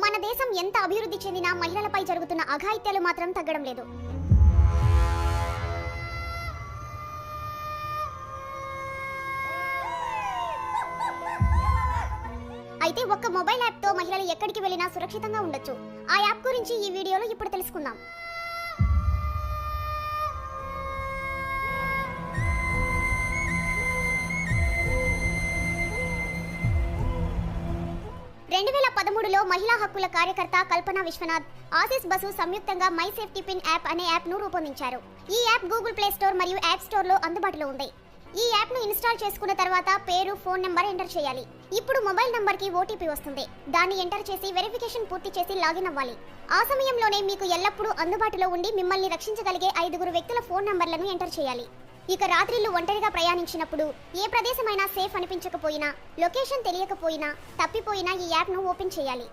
మన దేశం ఎంత అభివృద్ధి చెందినా మహిళలపై జరుగుతున్న అఘాయిత్యాలు మాత్రం తగ్గడం లేదు. అయితే ఒక్క మొబైల్ యాప్తో మహిళలు ఎక్కడికి వెళ్ళినా సురక్షితంగా ఉండొచ్చు. ఆ యాప్ గురించి ఈ వీడియోలో ఇప్పుడు తెలుసుకుందాం. మహిళా హక్కుల కార్యకర్త కల్పన విశ్వనాథ్, ఆశీస్ బసు సంయుక్తంగా మై సేఫ్టీ పిన్ యాప్ అనే యాప్ ను రూపొందించారు. ఈ యాప్ గూగుల్ ప్లే స్టోర్ మరియు యాప్ స్టోర్ లో అందుబాటులో ఉంది. ఈ యాప్ ను ఇన్స్టాల్ చేసుకున్న తర్వాత పేరు, ఫోన్ నెంబర్ ఎంటర్ చేయాలి. ఇప్పుడు మొబైల్ నంబర్ కి ఓటీపీ వస్తుంది. దాన్ని ఎంటర్ చేసి వెరిఫికేషన్ పూర్తి చేసి లాగిన్ అవ్వాలి. ఆ సమయంలోనే మీకు ఎల్లప్పుడూ అందుబాటులో ఉండి మిమ్మల్ని రక్షించగలిగే 5 వ్యక్తుల ఫోన్ నంబర్లను ఎంటర్ చేయాలి. ఇక రాత్రిళ్ళు ఒంటరిగా ప్రయాణించినప్పుడు ఏ ప్రదేశమైనా సేఫ్ అనిపించకపోయినా, లొకేషన్ తెలియకపోయినా, తప్పిపోయినా ఈ యాప్ ను ఓపెన్ చేయాలి.